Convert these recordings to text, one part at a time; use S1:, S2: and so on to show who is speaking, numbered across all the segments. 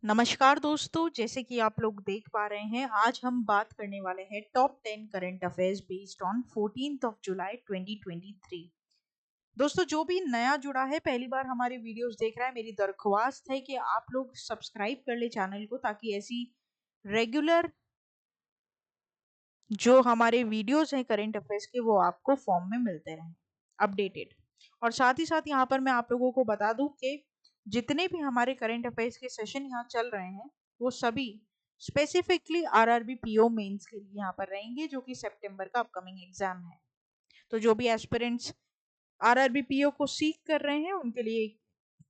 S1: नमस्कार दोस्तों, जैसे कि आप लोग देख पा रहे हैं, आज हम बात करने वाले हैं top 10 current affairs based on 14th of July 2023। दोस्तों, जो भी नया जुड़ा है, पहली बार हमारे वीडियोस देख रहा है, मेरी दरख्वास्त है कि आप लोग सब्सक्राइब कर ले चैनल को, ताकि ऐसी रेगुलर जो हमारे वीडियोस हैं करंट अफेयर्स के, वो आपको फॉर्म में मिलते रहें अपडेटेड। और साथ ही साथ यहाँ पर मैं आप लोगों को बता दूं कि जितने भी हमारे करंट अफेयर्स के सेशन यहाँ चल रहे हैं, वो सभी स्पेसिफिकली आरआरबी पीओ मेंस के लिए यहाँ पर रहेंगे, जो कि सितंबर का अपकमिंग एग्जाम है। तो जो भी एस्पिरेंट्स आरआरबी पीओ को सीख कर रहे हैं, उनके लिए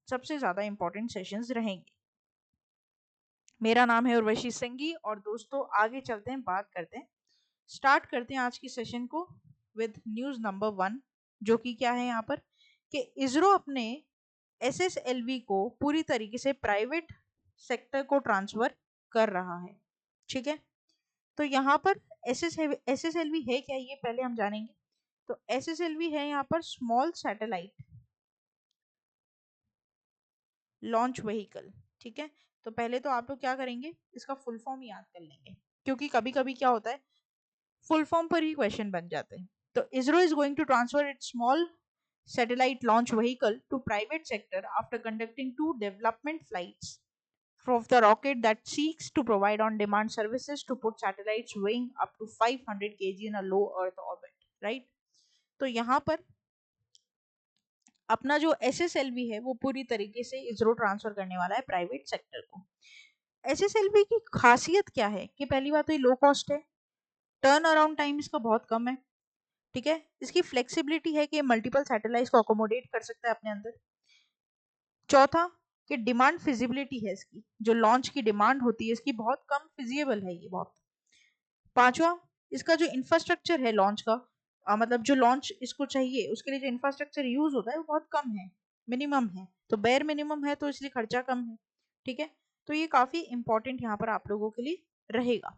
S1: सबसे ज्यादा इंपॉर्टेंट सेशंस रहेंगे। मेरा नाम है उर्वशी सिंघी, और दोस्तों आगे चलते हैं, बात करते हैं, स्टार्ट करते हैं आज की सेशन को विद न्यूज नंबर 1, जो कि क्या है यहाँ पर कि इसरो अपने एसएसएलवी को पूरी तरीके से प्राइवेट सेक्टर को ट्रांसफर कर रहा है। ठीक है, तो यहाँ पर एसएसएलवी है क्या, ये पहले हम जानेंगे। तो एसएसएलवी है यहाँ पर स्मॉल सैटेलाइट लॉन्च व्हीकल। ठीक है, तो पहले तो आप लोग क्या करेंगे, इसका फुल फॉर्म याद कर लेंगे, क्योंकि कभी कभी क्या होता है, फुल फॉर्म पर ही क्वेश्चन बन जाते हैं। तो ISRO is going to transfer its small satellite launch vehicle to private sector after conducting 2 development flights of the rocket that seeks to provide on-demand services to put satellites weighing up to 500 kg in a low Earth orbit, right? तो यहाँ पर अपना जो SSLV है, वो पूरी तरीके से इसरो ट्रांसफर करने वाला है प्राइवेट सेक्टर को। SSLV की खासियत क्या है कि पहली बात तो ये लो कॉस्ट है, टर्न अराउंड टाइम इसका बहुत कम है। ठीक है, इसकी फ्लेक्सिबिलिटी है कि मल्टीपल सैटेलाइट्स को अकोमोडेट कर सकता है अपने अंदर। चौथा, कि डिमांड फिजिबिलिटी है इसकी, जो लॉन्च की डिमांड होती है इसकी बहुत कम फिजिबल है ये बहुत। पांचवा, इसका जो इंफ्रास्ट्रक्चर है लॉन्च का, मतलब जो लॉन्च इसको चाहिए उसके लिए जो इंफ्रास्ट्रक्चर यूज होता है वो बहुत कम है, मिनिमम है, तो बेयर मिनिमम है, तो इसलिए खर्चा कम है। ठीक है, तो ये काफी इंपॉर्टेंट यहाँ पर आप लोगों के लिए रहेगा।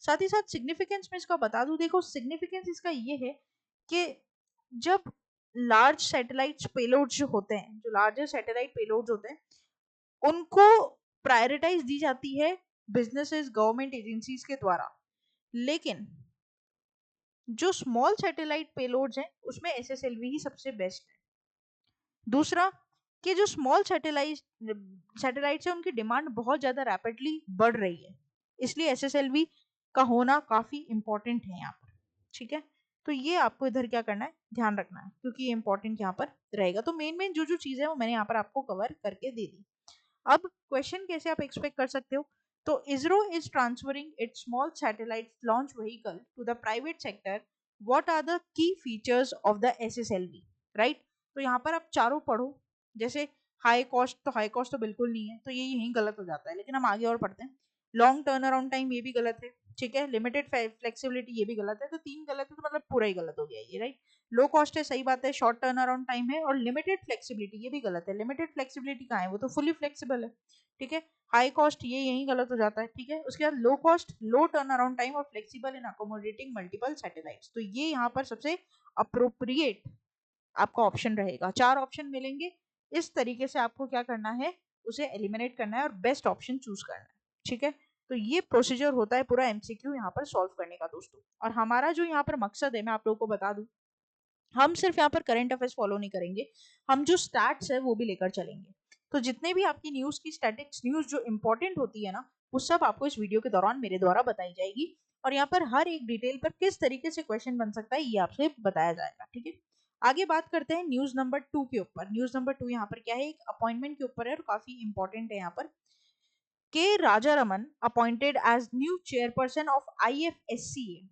S1: साथ ही साथ सिग्निफिकेंस में इसका बता दूं, देखो सिग्निफिकेंस इसका ये है कि जब लार्ज सैटेलाइट पेलोड जो होते हैं, जो लार्जर सैटेलाइट पेलोड होते हैं, उनको प्रायोरिटाइज दी जाती है बिजनेसेस, गवर्नमेंट एजेंसीज के द्वारा। लेकिन जो स्मॉल सैटेलाइट पेलोड्स हैं, उसमें एसएसएलवी ही सबसे बेस्ट है। दूसरा, कि जो स्मॉल सैटेलाइट्स है, उनकी डिमांड बहुत ज्यादा रैपिडली बढ़ रही है, इसलिए एसएसएलवी का होना काफी इंपॉर्टेंट है यहाँ पर। ठीक है, तो ये आपको इधर क्या करना है, ध्यान रखना है, क्योंकि ये इंपॉर्टेंट यहाँ पर रहेगा। तो मेन जो चीजें है वो मैंने यहाँ पर आपको कवर करके दे दी। अब क्वेश्चन कैसे आप एक्सपेक्ट कर सकते हो, तो ISRO is transferring its small satellite launch vehicle to the private sector, what are the key features of the SSLV, right? तो यहाँ पर आप चारों पढ़ो, जैसे हाई कॉस्ट, तो हाई कॉस्ट तो बिल्कुल नहीं है, तो ये यहीं गलत हो जाता है, लेकिन हम आगे और पढ़ते हैं। लॉन्ग टर्न अराउंड टाइम, ये भी गलत है। ठीक है, लिमिटेड फ्लेक्सिबिलिटी, ये भी गलत है, तो 3 गलत है, तो मतलब पूरा ही गलत हो गया ये, राइट? लो कॉस्ट है, सही बात है, शॉर्ट टर्न अराउंड टाइम है, और लिमिटेड फ्लेक्सिबिलिटी, ये भी गलत है। लिमिटेड फ्लेक्सिबिलिटी कहाँ है, वो तो फुली फ्लेक्सिबल है। ठीक है, हाई कॉस्ट ये यहीं गलत हो जाता है। ठीक है, उसके बाद लो कॉस्ट, लो टर्न अराउंड टाइम और flexible in accommodating multiple satellites, तो ये यहाँ पर सबसे अप्रोप्रिएट आपका ऑप्शन रहेगा। 4 ऑप्शन मिलेंगे, इस तरीके से आपको क्या करना है, उसे एलिमिनेट करना है और बेस्ट ऑप्शन चूज करना है। ठीक है, तो ये प्रोसीजर होता है पूरा एमसीक्यू यहाँ पर सॉल्व करने का दोस्तों। और हमारा जो यहाँ पर मकसद है, मैं आप लोगों को बता दूं, हम सिर्फ यहाँ पर करंट अफेयर्स फॉलो नहीं करेंगे, हम जो स्टैट्स है वो भी लेकर चलेंगे। तो जितने भी आपकी न्यूज की स्टैटिक्स, न्यूज जो इंपॉर्टेंट होती है ना, वो सब आपको इस वीडियो के दौरान मेरे द्वारा बताई जाएगी, और यहाँ पर हर एक डिटेल पर किस तरीके से क्वेश्चन बन सकता है ये आपसे बताया जाएगा। ठीक है, आगे बात करते हैं न्यूज नंबर 2 के ऊपर। न्यूज नंबर 2 यहाँ पर क्या है, एक अपॉइंटमेंट के ऊपर है, और काफी इंपॉर्टेंट है यहाँ पर। K Rajaraman appointed as new chairperson of IFSCA.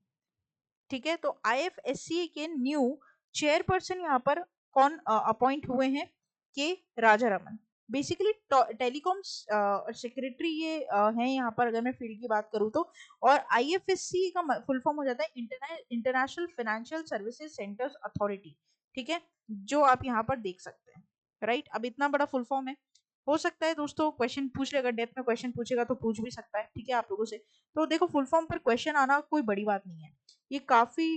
S1: ठीक है, तो आईएफएससीए के न्यू चेयरपर्सन यहाँ पर कौन अपॉइंट हुए हैं, के राजारमन। बेसिकली टेलीकॉम सेक्रेटरी ये हैं यहाँ पर, अगर मैं फील्ड की बात करूँ तो। और आईएफएससी का फुल फॉर्म हो जाता है international financial services centres authority. ठीक है, जो आप यहाँ पर देख सकते हैं, राइट? अब इतना बड़ा फुल फॉर्म है, हो सकता है दोस्तों क्वेश्चन पूछ ले, अगर डेप्थ में क्वेश्चन पूछेगा तो पूछ भी सकता है। ठीक है, आप लोगों से। तो देखो, फुल फॉर्म पर क्वेश्चन आना कोई बड़ी बात नहीं है, ये काफी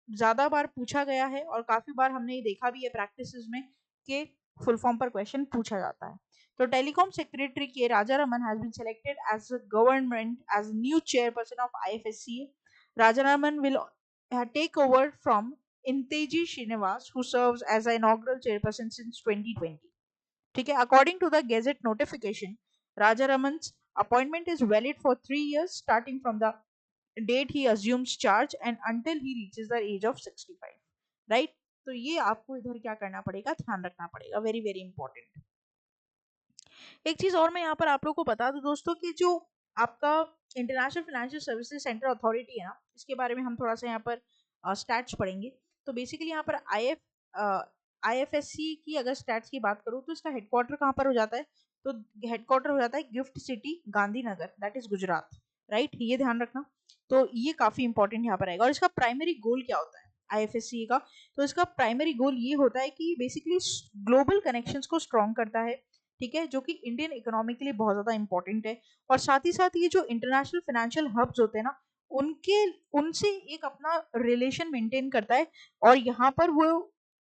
S1: ज्यादा बार पूछा गया है, और काफी बार हमने ये देखा भी है प्रैक्टिसेस में कि फुल फॉर्म पर क्वेश्चन पूछा जाता है। तो telecom secretary K Raja Raman has been selected as a government as new chairperson of IFSCA. Raja Raman will take over from इंतेजी Srinivas who serves as a inaugural chairperson since 2020. ठीक है, according to the gazette notification, Raja Raman's appointment is valid for 3 years starting from the date he assumes charge and until he reaches the age of 65. Right, तो ये आपको इधर क्या करना पड़ेगा, ध्यान रखना पड़ेगा, वेरी वेरी इंपॉर्टेंट. एक चीज और मैं यहाँ पर आप लोग को बता दूं दोस्तों कि जो आपका international financial services centre authority है ना, इसके बारे में हम थोड़ा सा यहाँ पर स्टैट्स पढ़ेंगे. तो बेसिकली यहाँ पर IFSC की अगर स्टैट्स की बात करूँ तो इसका हेडक्वार्टर कहाँ पर हो जाता है, तो हेडक्वार्टर हो जाता है gift city Gandhinagar, that is Gujarat. Right, ये ध्यान रखना. तो ये काफी इंपॉर्टेंट यहाँ पर आएगा. और इसका प्राइमरी गोल क्या होता है IFSC का, तो इसका प्राइमरी गोल ये होता है कि बेसिकली ग्लोबल कनेक्शंस को स्ट्रॉन्ग करता है. ठीक है, जो कि इंडियन इकोनॉमी के लिए बहुत ज्यादा इंपॉर्टेंट है. और साथ ही साथ ये जो इंटरनेशनल फाइनेंशियल हब्स होते हैं ना, उनके उनसे एक अपना रिलेशन मेंटेन करता है और यहाँ पर वो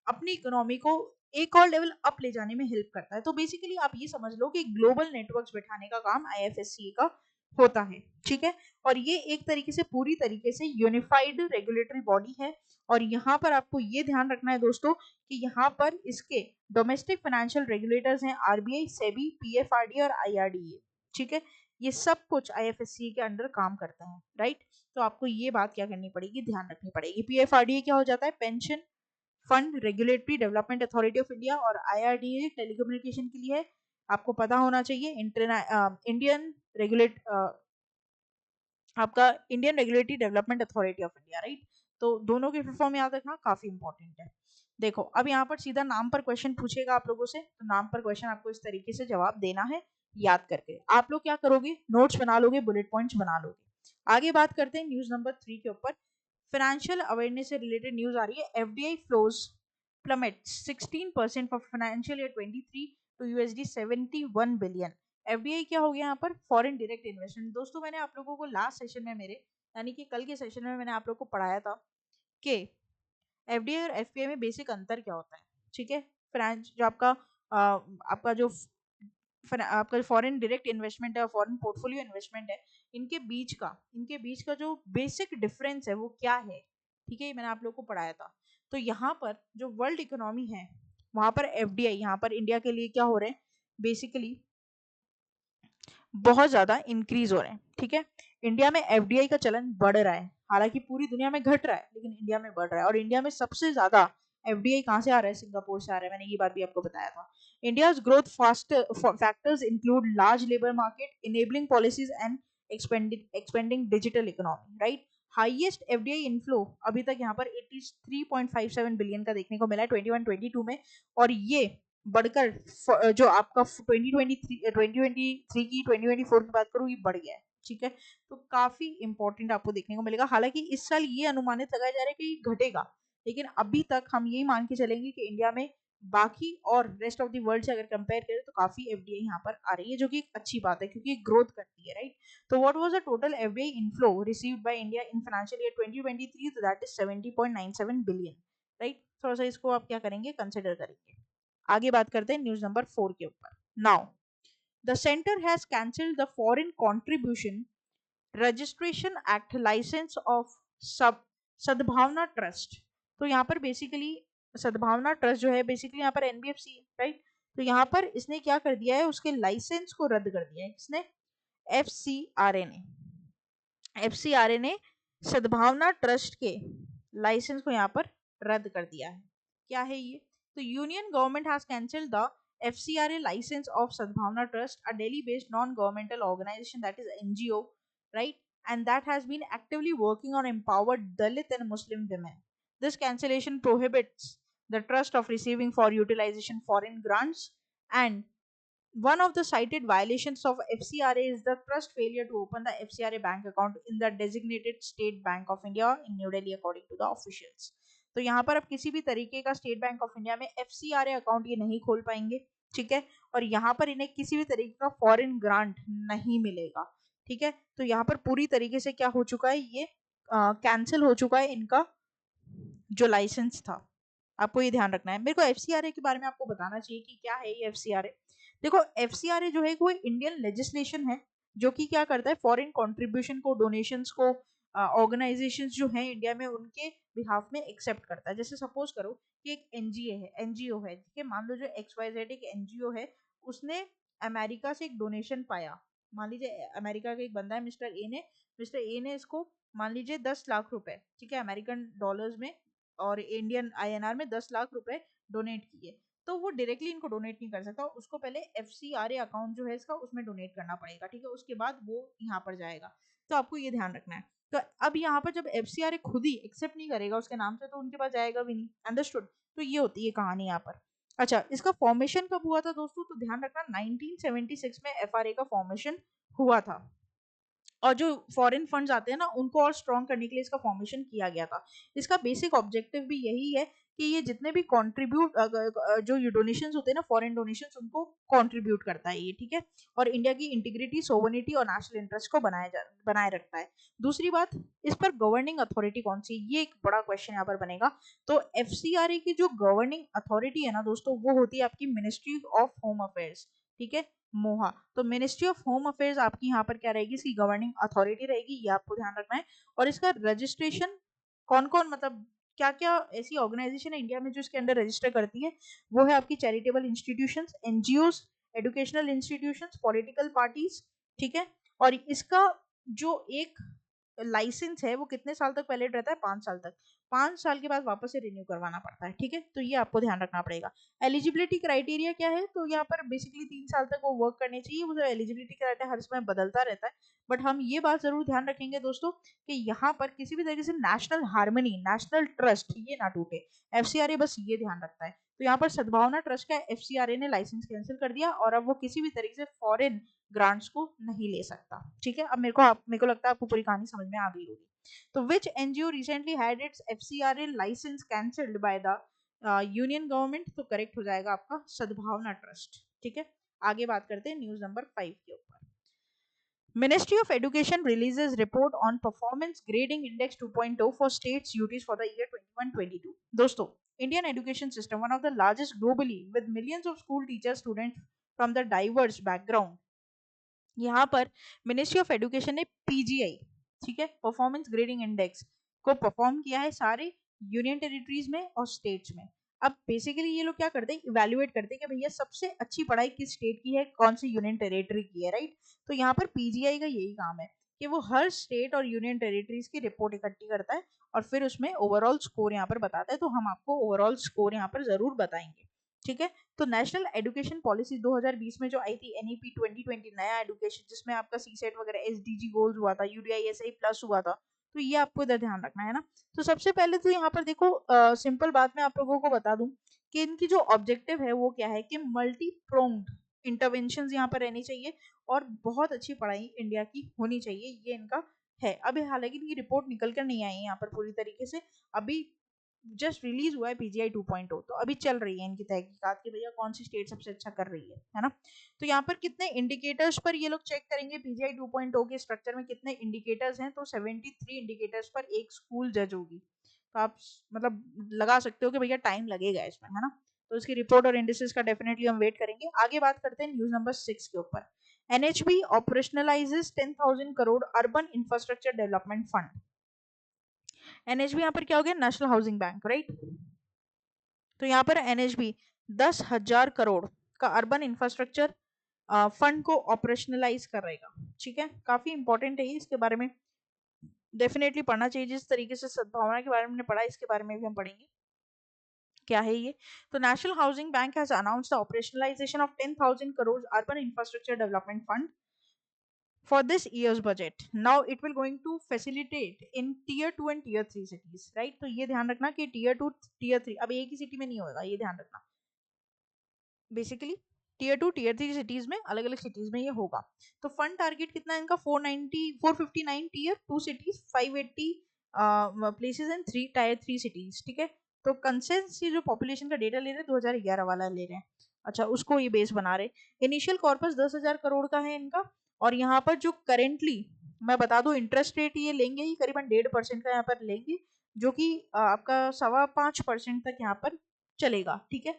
S1: अपनी इकोनॉमी को एक और लेवल अप ले जाने में हेल्प करता है. तो बेसिकली आप ये समझ लो कि ग्लोबल नेटवर्क्स बैठाने का काम IFSC का होता है. ठीक है, और ये एक तरीके से पूरी तरीके से यूनिफाइड रेगुलेटरी बॉडी है. और यहाँ पर आपको ये ध्यान रखना है दोस्तों कि यहाँ पर इसके डोमेस्टिक फाइनेंशियल रेगुलेटर्स हैं RBI, सेबी, PFRDA और IRDA. ठीक है, ये सब कुछ IFSC के अंडर काम करते हैं. राइट, तो आपको ये बात क्या करनी पड़ेगी, ध्यान रखनी पड़ेगी. PFRDA क्या हो जाता है, pension fund regulatory development authority of India, और IRDA टेलीकम्युनिकेशन के लिए है. आपको पता होना चाहिए इंडियन रेगुलेट आपका Indian regulatory development authority of India. Right, तो दोनों के फुल फॉर्म याद रखना काफी इंपॉर्टेंट है. देखो अब यहाँ पर सीधा नाम पर क्वेश्चन पूछेगा आप लोगों से, तो नाम पर क्वेश्चन आपको इस तरीके से जवाब देना है याद करके. आप लोग क्या करोगे, नोट्स बना लोगे, बुलेट पॉइंट्स बना लोगे. आगे बात करते हैं न्यूज नंबर 3 के ऊपर. फाइनेंशियल अवेयरनेस से रिलेटेड न्यूज आ रही है. FDI flows plummets 16% for financial year 23 to $71 billion. FDI क्या हो गया यहाँ पर, फॉरेन डायरेक्ट इन्वेस्टमेंट. दोस्तों मैंने आप लोगों को लास्ट सेशन में मेरे यानी कि कल के सेशन में मैंने आप लोगों को पढ़ाया था कि FDI और FPI में बेसिक अंतर क्या होता है. ठीक है, फ्रांस जो आपका जो आपका फॉरेन डायरेक्ट इन्वेस्टमेंट है और फॉरेन पोर्टफोलियो इन्वेस्टमेंट है, इनके बीच का जो बेसिक डिफरेंस है वो क्या है. ठीक है, ये मैंने आप लोगों को पढ़ाया था. तो यहाँ पर जो वर्ल्ड इकोनॉमी है वहां पर FDI यहाँ पर इंडिया के लिए क्या हो रहे हैं, बेसिकली बहुत ज्यादा इंक्रीज हो रहे हैं. ठीक है, इंडिया में FDI का चलन बढ़ रहा है, हालांकि पूरी दुनिया में घट रहा है लेकिन इंडिया में बढ़ रहा है. और इंडिया में सबसे ज्यादा FDI कहाँ से आ रहा है, सिंगापुर से आ रहा है. मैंने ये बात भी आपको बताया था. India's growth factors include large labour market, enabling policies and expanding digital economy. Right, highest FDI inflow अभी तक यहाँ पर 83.57 बिलियन का देखने को मिला है 21-22 में. और ये बढ़कर जो आपका 2023 की 2024 की बात करूँ ये बढ़ गया है. ठीक है, तो काफी इंपॉर्टेंट आपको देखने को मिलेगा. हालांकि इस साल ये अनुमानित लगाया जा रहा है कि घटेगा, लेकिन अभी तक हम यही मान के चलेंगे कि इंडिया में बाकी और रेस्ट ऑफ द वर्ल्ड से अगर कंपेयर करें तो काफी FDI यहाँ पर आ रही है, जो कि एक अच्छी बात है क्योंकि ग्रोथ करती है. राइट, तो what was the total FDI inflow received by India in financial year 2023, तो दैट इज 70.97 बिलियन. राइट, थोड़ा सा इसको आप क्या करेंगे, कंसिडर करेंगे. आगे बात करते हैं न्यूज नंबर 4 के ऊपर. Now the centre has cancelled the foreign contribution registration act licence of Sadbhavana trust. तो यहाँ पर बेसिकली सद्भावना ट्रस्ट जो है बेसिकली यहाँ पर NBFC है. राइट, तो यहाँ पर इसने क्या कर दिया है, उसके लाइसेंस को रद्द कर दिया है. किसने, FCRA ने सद्भावना ट्रस्ट के लाइसेंस को यहाँ पर रद्द कर दिया है. क्या है ये, तो union government has cancelled the FCRA license of Sadbhavna Trust, a Delhi-based non-governmental organization, that is NGO, right? And that has been actively working on empowered Dalit and Muslim women. This cancellation prohibits the trust of receiving for utilization foreign grants, and one of the cited violations of FCRA is the trust failure to open the FCRA bank account in the designated State Bank of India in New Delhi, according to the officials. तो यहाँ पर आप किसी भी तरीके का state bank of India में FCRA account ये नहीं खोल पाएंगे. ठीक है, और यहाँ पर इन्हें किसी भी तरीके का फॉरेन ग्रांट नहीं मिलेगा. ठीक है, तो यहाँ पर पूरी तरीके से क्या हो चुका है, ये कैंसिल हो चुका है इनका जो लाइसेंस था. आपको ये ध्यान रखना है. मेरे को FCRA के बारे में आपको बताना चाहिए कि क्या है ये FCRA. देखो FCRA जो है वो इंडियन लेजिस्लेशन है जो कि क्या करता है, फॉरेन कंट्रीब्यूशन को, डोनेशंस को ऑर्गेनाइजेशंस जो हैं इंडिया में उनके बिहाफ में एक्सेप्ट करता है। जैसे सपोज करो कि एक एनजीओ है, ठीक है, मान लो जो XYZ एक एनजीओ है, उसने अमेरिका से एक डोनेशन पाया। मान लीजिए अमेरिका का एक बंदा है मिस्टर ए ने इसको मान लीजिए 10 लाख रुपए, ठीक है, अमेरिकन डॉलर्स में और इंडियन INR में 10 लाख रुपए डोनेट किए। तो वो डायरेक्टली इनको डोनेट नहीं कर सकता, उसको पहले FCRA अकाउंट जो है इसका उसमें डोनेट करना पड़ेगा, ठीक है, उसके बाद वो यहाँ पर जाएगा। तो आपको ये ध्यान रखना है। तो अब यहाँ पर जब FCRA खुद ही एक्सेप्ट नहीं करेगा उसके नाम से, तो उनके पास जाएगा भी नहीं। अंडरस्टूड? तो ये होती है कहानी यहाँ पर। अच्छा, इसका फॉर्मेशन कब हुआ था दोस्तों? तो ध्यान रखना 1976 में FRA का फॉर्मेशन हुआ था। और जो फॉरेन फंड्स आते हैं ना, उनको और स्ट्रॉन्ग करने के लिए इसका फॉर्मेशन किया गया था। इसका बेसिक ऑब्जेक्टिव भी यही है कि ये जितने भी कंट्रीब्यूट जो ये डोनेशंस होते हैं ना, फॉरेन डोनेशंस, उनको कंट्रीब्यूट करता है ये, ठीक है, और इंडिया की इंटीग्रिटी, सोवरेनिटी और नेशनल इंटरेस्ट को बनाए रखता है। दूसरी बात, इस पर गवर्निंग अथॉरिटी कौन सी, ये एक बड़ा क्वेश्चन यहाँ पर बनेगा। तो FCRA की जो गवर्निंग अथॉरिटी है ना दोस्तों, वो होती है आपकी मिनिस्ट्री ऑफ होम अफेयर्स, ठीक है, मोहा। तो मिनिस्ट्री ऑफ होम अफेयर्स आपकी यहाँ पर क्या रहेगी, इसकी गवर्निंग अथॉरिटी रहेगी, ये आपको ध्यान रखना है। और इसका रजिस्ट्रेशन कौन कौन, मतलब क्या क्या ऐसी ऑर्गेनाइजेशन है इंडिया में जो इसके अंडर रजिस्टर करती है, वो है आपकी charitable institutions, NGOs, educational institutions, political parties, ठीक है। और इसका जो एक लाइसेंस है वो कितने साल तक वैलिड रहता है? 5 साल तक। 5 साल के बाद वापस से रिन्यू करवाना पड़ता है, ठीक है। तो ये आपको ध्यान रखना पड़ेगा। एलिजिबिलिटी क्राइटेरिया क्या है? तो यहाँ पर बेसिकली 3 साल तक वो वर्क करने चाहिए। वो जो एलिजिबिलिटी क्राइटेरिया हर समय बदलता रहता है, बट हम ये बात जरूर ध्यान रखेंगे दोस्तों कि यहाँ पर किसी भी तरीके से नेशनल हार्मनी, नेशनल ट्रस्ट ये ना टूटे। FCRA बस ये ध्यान रखता है। तो यहाँ पर सद्भावना ट्रस्ट का FCRA ने लाइसेंस कैंसिल कर दिया और अब वो किसी भी तरीके से फॉरेन ग्रांट्स को नहीं ले सकता, ठीक है। अब मेरे को लगता है आपको पूरी कहानी समझ में आ गई होगी। तो which NGO recently had its FCRA licence cancelled by the union government? तो करेक्ट हो जाएगा आपका सद्भावना ट्रस्ट, ठीक है। आगे बात करते हैं न्यूज नंबर 5 के ऊपर। Ministry of Education releases report on performance grading index 2.0 for states UTs for the year 21-22। दोस्तों, Indian education system, one of the largest globally with millions of school teachers, students from the diverse background, यहाँ पर ministry of education ने PGI, ठीक है, performance grading index को perform किया है सारे यूनियन टेरिटरीज में और स्टेट्स में। अब बेसिकली ये लोग क्या करते हैं, इवेल्युएट करते हैं कि भैया सबसे अच्छी पढ़ाई किस स्टेट की है, कौन सी यूनियन टेरिटरी की है, राइट। तो यहाँ पर PGI का यही काम है कि वो हर स्टेट और यूनियन टेरिटरीज की रिपोर्ट इकट्ठी करता है और फिर उसमें ओवरऑल स्कोर यहाँ पर बताता है। तो हम आपको ओवरऑल स्कोर यहाँ पर जरूर बताएंगे, ठीक है। तो नेशनल एजुकेशन पॉलिसी 2020 में जो आई थी, NEP 2020, नया एजुकेशन, जिसमें आपका CSET वगैरह SDG गोल्स हुआ था, UDISI प्लस हुआ था, तो ये आपको इधर ध्यान रखना है ना। तो सबसे पहले तो यहाँ पर देखो, सिंपल बात मैं आप लोगों को बता दूं कि इनकी जो ऑब्जेक्टिव है वो क्या है कि मल्टी प्रोंग्ड इंटरवेंशन यहाँ पर रहनी चाहिए और बहुत अच्छी पढ़ाई इंडिया की होनी चाहिए, ये इनका है। अभी हालांकि इनकी रिपोर्ट निकल कर नहीं आई है यहाँ पर पूरी तरीके से, अभी जस्ट रिलीज हुआ है PGI 2.0, तो अभी चल रही है इनकी तहकीकात कि भैया कौन सी स्टेट सबसे अच्छा कर रही है ना। तो यहाँ पर कितने इंडिकेटर्स पर ये लोग चेक करेंगे, PGI 2.0 के स्ट्रक्चर में कितने इंडिकेटर्स हैं? तो 73 इंडिकेटर्स पर एक स्कूल जज होगी। तो आप मतलब लगा सकते हो कि भैया टाइम लगेगा इसमें, है ना। तो इसकी रिपोर्ट और इंडिसेस का डेफिनेटली हम वेट करेंगे। आगे बात करते हैं न्यूज नंबर 6 के ऊपर। NHB ऑपरेशनलाइजेस 10,000 crore urban infrastructure development fund. NHB यहाँ पर क्या हो गया? National housing bank, right. तो यहाँ पर NHB 10,000 करोड़ का अर्बन इंफ्रास्ट्रक्चर फंड को ऑपरेशनलाइज करेगा, ठीक है। काफी इंपॉर्टेंट है इसके बारे में डेफिनेटली पढ़ना चाहिए। जिस तरीके से सद्भावना के बारे में पढ़ा, इसके बारे में भी हम पढ़ेंगे क्या है ये। तो national housing bank has announced the operationalisation of 10,000 crore urban infrastructure development fund for this year's budget. Now it will going to facilitate in tier 2 and tier 3 cities, right। तो ये ध्यान रखना कि tier 2 tier 3 अब एक ही सिटी में नहीं होगा, ये ध्यान रखना। बेसिकली tier 2 tier 3 सिटीज में, अलग अलग सिटीज में ये होगा। तो फंड टारगेट कितना है इनका? 459 tier 2 cities, 580 places and 3 tier 3 cities, ठीक है। तो कंसेंस जो पॉपुलेशन का डेटा ले रहे हैं 2011 वाला ले रहे हैं, अच्छा उसको ये बेस बना रहे। इनिशियल कॉर्पस 10,000 करोड़ का है इनका। और यहाँ पर जो करेंटली मैं बता दूं इंटरेस्ट रेट ये लेंगे ही करीबन 1.5% का यहाँ पर लेंगे, जो कि आपका 5.25% तक यहाँ पर चलेगा, ठीक है।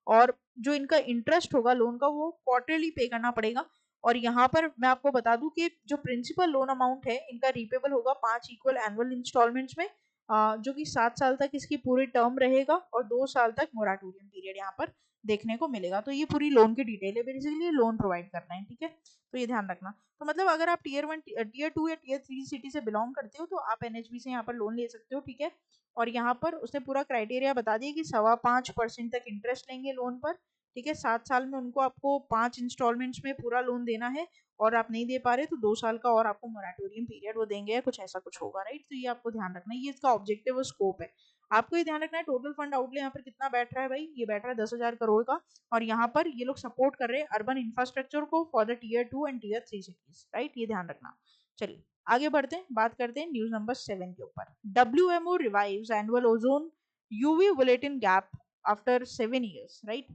S1: और जो इनका इंटरेस्ट होगा लोन का वो क्वार्टरली पे करना पड़ेगा। और यहाँ पर मैं आपको बता दूं कि जो प्रिंसिपल लोन अमाउंट है इनका रिपेबल होगा 5 इक्वल एनुअल इंस्टॉलमेंट्स में, जो कि 7 साल तक इसकी पूरी टर्म रहेगा और 2 साल तक मोराटोरियम पीरियड यहाँ पर देखने को मिलेगा। तो ये पूरी लोन की डिटेल है, बेसिकली लोन प्रोवाइड करना है, ठीक है, तो ये ध्यान रखना। तो मतलब अगर आप टीयर 1 टीयर 2 या टीयर 3 सिटी से बिलोंग करते हो तो आप एनएचबी से यहाँ पर लोन ले सकते हो, ठीक है। और यहाँ पर उसने पूरा क्राइटेरिया बता दिया कि 5.25% तक इंटरेस्ट लेंगे लोन पर, ठीक है। 7 साल में उनको आपको 5 इंस्टॉलमेंट्स में पूरा लोन देना है, और आप नहीं दे पा रहे तो 2 साल का और आपको मोराटोरियम पीरियड वो देंगे, या कुछ ऐसा कुछ होगा, राइट। तो ये आपको ध्यान रखना है, ये इसका ऑब्जेक्टिव और स्कोप है। आपको ये ध्यान रखना है टोटल फंड आउटले यहाँ पर कितना बैठ रहा है भाई, ये बैठ रहा है 10,000 करोड़ का। और यहाँ पर ये लोग सपोर्ट कर रहे हैं अर्बन इंफ्रास्ट्रक्चर को for the tier 2 and tier 3 cities, right, ये ध्यान रखना। चलिए आगे बढ़ते हैं, बात करते हैं न्यूज नंबर 7 के ऊपर। WMO revives annual ozone UV bulletin gap after 7 years, right.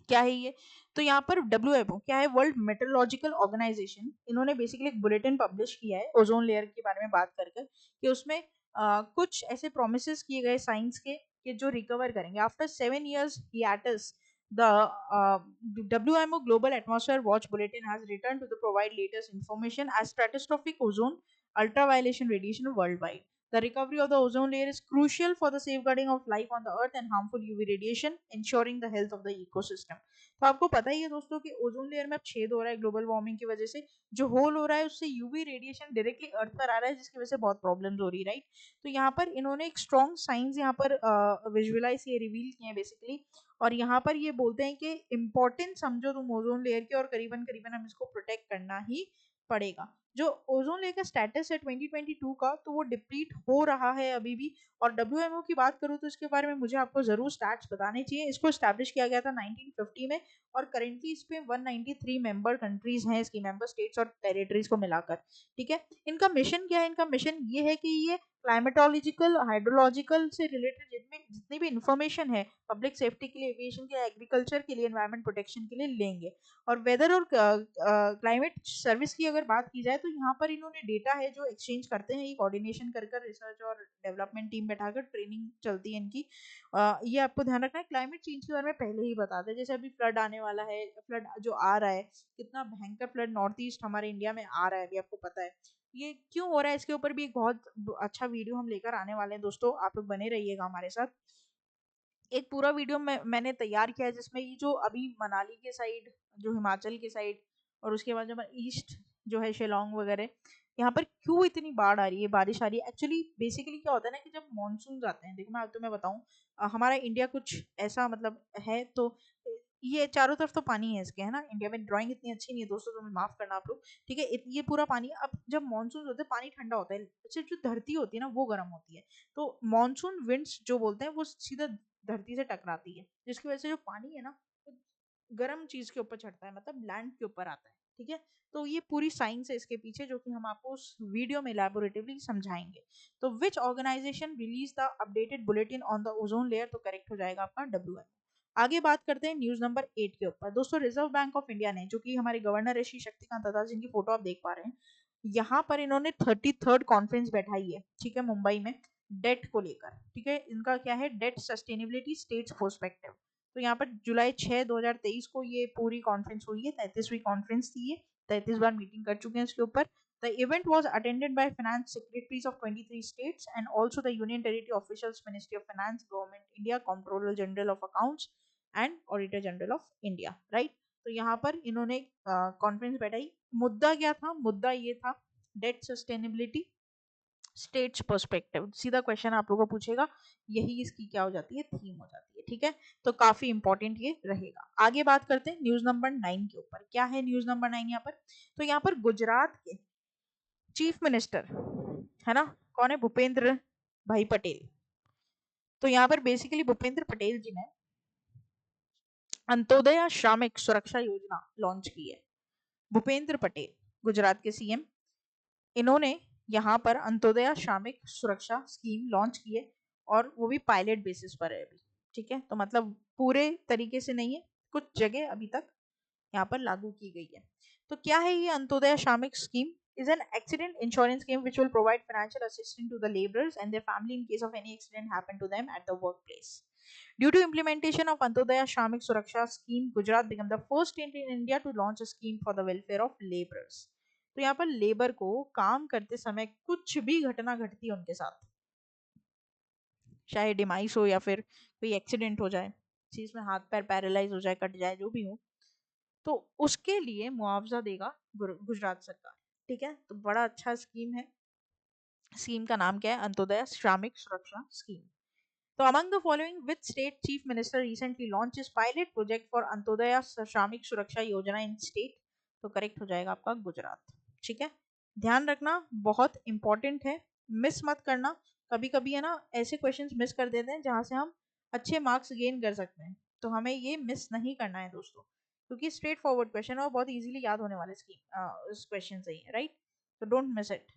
S1: क्या है ये, तो यहाँ पर WMO क्या है, वर्ल्ड मेट्रोलॉजिकल ऑर्गेनाइजेशन, इन्होंने बेसिकली एक बुलेटिन पब्लिश किया है ओजोन लेयर के बारे में बात कर कि उसमें कुछ ऐसे प्रोमिसेस किए गए साइंस के कि जो रिकवर करेंगे after 7 years hiatus। The WMO Global Atmosphere Watch Bulletin has returned to the provide latest information as stratospheric ozone ultraviolet radiation worldwide. The recovery of the ozone layer is crucial for the safeguarding of life on the earth and harmful UV radiation, ensuring the health of the ecosystem. तो आपको पता ही है दोस्तों कि ozone layer में अब छेद हो रहा है ग्लोबल वार्मिंग की वजह से, जो होल हो रहा है उससे यूवी रेडिएशन डायरेक्टली अर्थ पर आ रहा है, जिसकी वजह से बहुत प्रॉब्लम्स हो रही है, राइट। तो यहाँ पर इन्होंने एक स्ट्रॉन्ग साइंस यहाँ पर विजुअलाइज ये रिवील किए हैं बेसिकली। और यहाँ पर ये बोलते हैं कि इम्पोर्टेंट समझो तुम ओजोन लेयर के, और करीबन करीबन हम इसको प्रोटेक्ट करना ही पड़ेगा। जो ओजोन लेयर का स्टेटस है 2022 का, तो वो डिप्लीट हो रहा है अभी भी। और WMO की बात करूँ तो इसके बारे में मुझे आपको जरूर स्टैट्स बताने चाहिए। इसको स्टैब्लिश किया गया था 1950 में, और करेंटली इस पे 193 मेंबर कंट्रीज हैं, इसकी मेंबर स्टेट्स और टेरिटरीज को मिलाकर, ठीक है। इनका मिशन क्या है, इनका मिशन ये है कि ये क्लाइमेटोलॉजिकल हाइड्रोलॉजिकल से रिलेटेड जितनी भी इंफॉर्मेशन है पब्लिक सेफ्टी के लिए, एविएशन के लिए, एग्रीकल्चर के लिए, एनवायरमेंट प्रोटेक्शन के लिए लेंगे। और वेदर और क्लाइमेट सर्विस की अगर बात की जाए तो यहाँ पर इन्होंने डेटा है जो एक्सचेंज करते हैं, ये कोऑर्डिनेशन कर रिसर्च और डेवलपमेंट टीम बैठाकर ट्रेनिंग चलती है इनकी। ये आपको ध्यान रखना है। क्लाइमेट चेंज के बारे में पहले ही बता दें, जैसे अभी फ्लड आने वाला है, फ्लड जो आ रहा है, कितना भयंकर फ्लड नॉर्थ ईस्ट हमारे इंडिया में आ रहा है, अभी आपको पता है ये क्यों हो रहा है। इसके ऊपर भी एक बहुत अच्छा वीडियो हम लेकर आने वाले हैं दोस्तों, आप लोग बने रहिएगा हमारे साथ। एक पूरा वीडियो मैंने तैयार किया है जिसमें ये जो अभी मनाली के साइड, जो हिमाचल के साइड, और उसके बाद जो ईस्ट जो है शिलोंग वगैरह, यहाँ पर क्यों इतनी बाढ़ आ रही है, बारिश आ रही है। एक्चुअली बेसिकली क्या होता है ना कि जब मानसून आते हैं, देखो मैं तुम्हें बताऊं, हमारा इंडिया कुछ ऐसा मतलब है, तो ये चारों तरफ तो पानी है इसके, है ना। इंडिया में ड्राइंग इतनी अच्छी नहीं है दोस्तों, तो माफ करना आप लोग, ठीक है। ये पूरा पानी, अब जब मानसून होते हैं पानी ठंडा होता है, सिर्फ जो धरती होती है ना वो गर्म होती है। तो मानसून विंड्स जो बोलते हैं वो सीधा धरती से टकराती है, जिसकी वजह से जो पानी है ना वो गर्म चीज के ऊपर चढ़ता है, मतलब लैंड के ऊपर आता है, ठीक है। तो ये पूरी साइंस है इसके पीछे, जो कि हम आपको उस वीडियो में लैबोरेटिवली समझाएंगे। तो which organisation release the updated bulletin on the ozone layer, तो करेक्ट हो जाएगा आपका WMO। आगे बात करते हैं न्यूज नंबर 8 के ऊपर। दोस्तों रिजर्व बैंक ऑफ इंडिया ने, जो कि हमारे गवर्नर है श्री शक्तिकांत दास, जिनकी फोटो आप देख पा रहे हैं, यहाँ पर इन्होंने 33rd कॉन्फ्रेंस बैठाई है, ठीक है, मुंबई में, डेट को लेकर, ठीक है। इनका क्या है, डेट सस्टेनेबिलिटी स्टेट्स पर्सपेक्टिव। तो यहाँ पर जुलाई 6 2023 को ये पूरी कॉन्फ्रेंस हुई है, 33वीं कॉन्फ्रेंस थी ये, 33 बार मीटिंग कर चुके हैं इसके ऊपर। The event was attended by finance secretaries of 23 states and also the Union Territory officials, Ministry of Finance, Government India, Comptroller General of Accounts and Auditor General of India, right। तो यहाँ पर इन्होंने conference बैठाई। मुद्दा क्या था, मुद्दा ये था डेट सस्टेनेबिलिटी स्टेट्स पर्सपेक्टिव। सीधा क्वेश्चन आप लोगों को पूछेगा, यही इसकी क्या हो जाती है, थीम हो जाती है, ठीक है। तो काफी इंपॉर्टेंट ये रहेगा। आगे बात करते हैं न्यूज नंबर 9 के ऊपर। क्या है न्यूज नंबर 9 यहाँ पर, तो यहाँ पर गुजरात के चीफ मिनिस्टर है ना, कौन है, भूपेंद्र भाई पटेल। तो यहाँ पर बेसिकली भूपेंद्र पटेल जी ने अंत्योदय श्रमिक सुरक्षा योजना लॉन्च की है। भूपेंद्र पटेल गुजरात के सीएम, इन्होंने यहाँ पर अंत्योदय श्रमिक सुरक्षा स्कीम लॉन्च की है, और वो भी पायलट बेसिस पर है अभी, ठीक है। तो मतलब पूरे तरीके से नहीं है, कुछ जगह अभी तक यहाँ पर लागू की गई है। तो क्या है ये अंत्योदय श्रमिक scheme, is an accident insurance scheme which will provide financial assistance to the laborers and their family in case of any accident happen to them at the workplace. Due to implementation of Antyodaya Shramik Suraksha scheme, Gujarat became the first state in India to launch a scheme for the welfare of laborers. तो यहाँ पर labour को काम करते समय कुछ भी घटना घटती है उनके साथ, चाहे डिमाइस हो या फिर कोई एक्सीडेंट हो जाए, चीज में हाथ पैर पैरालाइज हो जाए, कट जाए, जो भी हो, तो उसके लिए मुआवजा देगा गुजरात सरकार। ठीक है, तो बड़ा अच्छा स्कीम है। स्कीम का नाम क्या है? अंत्योदय श्रमिक सुरक्षा स्कीम। तो among the following which state chief minister recently launch pilot project for Antyodaya श्रमिक सुरक्षा योजना इन स्टेट? तो करेक्ट हो जाएगा आपका गुजरात। ठीक है, ध्यान रखना, बहुत इंपॉर्टेंट है, मिस मत करना। कभी कभी है ना ऐसे क्वेश्चंस मिस कर देते हैं जहां से हम अच्छे मार्क्स गेन कर सकते हैं, तो हमें ये मिस नहीं करना है दोस्तों, क्योंकि स्ट्रेट फॉरवर्ड क्वेश्चन है और बहुत इजीली याद होने वाले इस क्वेश्चन से ही, राइट? तो डोंट मिस इट।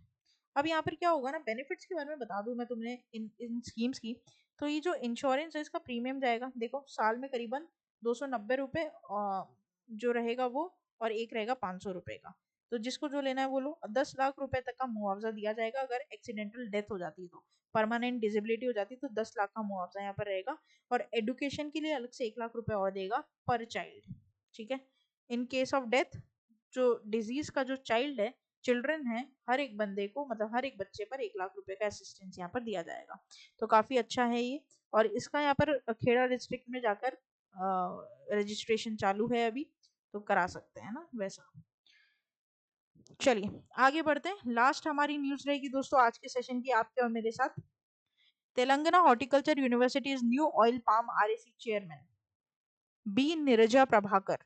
S1: अब यहाँ पर क्या होगा ना, बेनिफिट्स के बारे में बता दूं मैं तुम्हें इन स्कीम्स की। तो ये जो इंश्योरेंस है इसका प्रीमियम जाएगा, देखो साल में करीबन 290 रुपये जो रहेगा वो, और एक रहेगा 500 रुपये का। तो जिसको जो लेना है वो लो। 10 लाख रुपए तक का मुआवजा दिया जाएगा अगर एक्सीडेंटल डेथ हो जाती है, तो परमानेंट डिसेबिलिटी हो जाती है तो 10 लाख का मुआवजा यहाँ पर रहेगा। और एडुकेशन के लिए अलग से 1 लाख रुपए और देगा पर चाइल्ड। ठीक है, इन केस ऑफ डेथ, जो डिजीज का जो चाइल्ड है, चिल्ड्रन है, हर एक बंदे को, मतलब हर एक बच्चे पर 1 लाख रुपए का असिस्टेंस यहाँ पर दिया जाएगा। तो काफी अच्छा है ये। और इसका यहाँ पर खेड़ा डिस्ट्रिक्ट में जाकर रजिस्ट्रेशन चालू है अभी, तो करा सकते हैं ना वैसा। चलिए आगे बढ़ते हैं। लास्ट हमारी न्यूज रहेगी दोस्तों आज के सेशन की, आपके और मेरे साथ। Telangana horticulture university new oil palm RAC chairman B Neeraja Prabhakar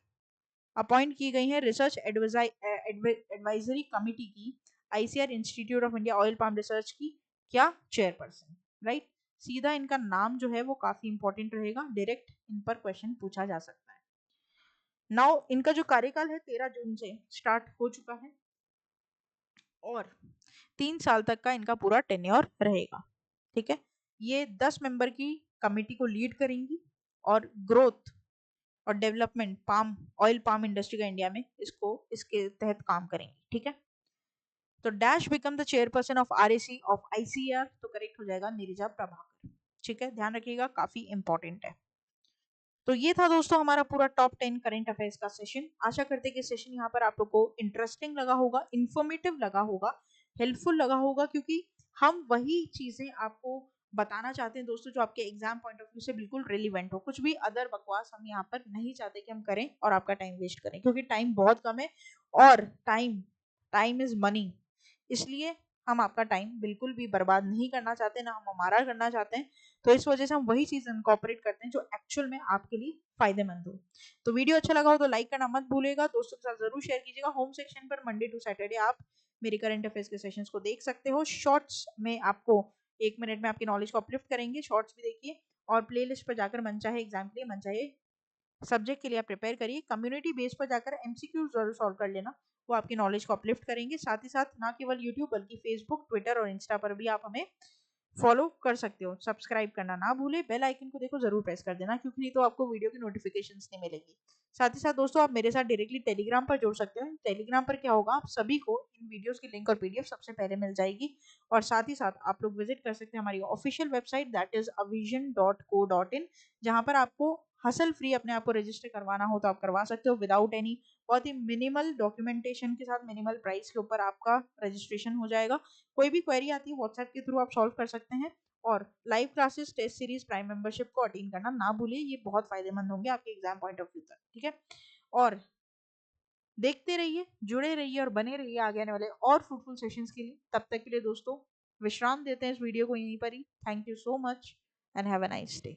S1: appoint की गई है रिसर्च एडवाइजरी कमिटी की ICR institute of India oil palm research की क्या चेयरपर्सन, राइट? सीधा इनका नाम जो है वो काफी इंपॉर्टेंट रहेगा, डायरेक्ट इन पर क्वेश्चन पूछा जा सकता है। नाउ इनका जो कार्यकाल है 13 जून से स्टार्ट हो चुका है और 3 साल तक का इनका पूरा टेन्योर रहेगा। ठीक है, ये 10 मेंबर की कमिटी को लीड करेंगी और ग्रोथ और development palm oil palm industry का इंडिया में इसके तहत काम करेंगे। ठीक है, तो dash become the chairperson of RAC of ICR, तो करेक्ट हो जाएगा नीरजा प्रभाकर। ठीक है, ध्यान रखिएगा, काफी इंपॉर्टेंट है। तो ये था दोस्तों हमारा पूरा टॉप 10 करंट अफेयर्स का सेशन। आशा करते हैं कि सेशन यहाँ पर आप लोग को इंटरेस्टिंग लगा होगा, इंफॉर्मेटिव लगा होगा, हेल्पफुल लगा होगा, क्योंकि हम वही चीजें आपको बताना चाहते हैं दोस्तों जो आपके एग्जाम पॉइंट ऑफ व्यू से बिल्कुल रिलीवेंट हो। कुछ भी अदर बकवास हम यहाँ पर नहीं चाहते कि हम करें और आपका टाइम वेस्ट करें, क्योंकि टाइम बहुत कम है और टाइम इज मनी। इसलिए हम आपका टाइम बिल्कुल भी बर्बाद नहीं करना चाहते, ना हम हमारा करना चाहते हैं। तो इस वजह से हम वही चीज इनकॉर्पोरेट करते हैं जो एक्चुअल में आपके लिए फायदेमंद हो। तो वीडियो अच्छा लगा हो तो लाइक करना मत भूलिएगा, दोस्तों के साथ जरूर शेयर कीजिएगा। होम सेक्शन पर मंडे टू सैटरडे आप मेरे करंट अफेयर्स के सेशंस को देख सकते हो। शॉर्ट्स में आपको 1 मिनट में आपकी नॉलेज को अपलिफ्ट करेंगे, शॉर्ट्स भी देखिए। और प्लेलिस्ट पर जाकर मनचाहे एग्जाम के लिए, मनचाहे सब्जेक्ट के लिए आप प्रिपेयर करिए। कम्युनिटी बेस पर जाकर एमसीक्यू जरूर सॉल्व कर लेना, वो आपकी नॉलेज को अपलिफ्ट करेंगे। साथ ही साथ ना केवल यूट्यूब बल्कि फेसबुक, ट्विटर और इंस्टा पर भी आप हमें फॉलो कर सकते हो। सब्सक्राइब करना ना भूले, बेल आइकन को देखो जरूर प्रेस कर देना, क्योंकि नहीं तो आपको वीडियो की नोटिफिकेशंस नहीं मिलेगी। साथ ही साथ दोस्तों आप मेरे साथ डायरेक्टली टेलीग्राम पर जुड़ सकते हो। टेलीग्राम पर क्या होगा, आप सभी को इन वीडियोस की लिंक और पीडीएफ सबसे पहले मिल जाएगी। और साथ ही साथ आप लोग विजिट कर सकते हैं हमारी official website that is avision.co.in, जहां पर आपको हसल फ्री अपने आप को रजिस्टर करवाना हो तो आप करवा सकते हो विदाउट एनी, बहुत ही मिनिमल डॉक्यूमेंटेशन के साथ मिनिमल प्राइस के ऊपर आपका रजिस्ट्रेशन हो जाएगा। कोई भी क्वेरी आती है व्हाट्सएप के थ्रू आप सॉल्व कर सकते हैं। और live classes, test series, prime membership को अटेंड करना ना भूलिए, ये बहुत फायदेमंद होंगे आपके एग्जाम पॉइंट ऑफ व्यू तक। ठीक है, और देखते रहिए, जुड़े रहिए और बने रहिए आगे आने वाले और फ्रूटफुल सेशंस के लिए। तब तक के लिए दोस्तों विश्राम देते हैं इस वीडियो को यहीं पर ही। Thank you so much and have a nice day.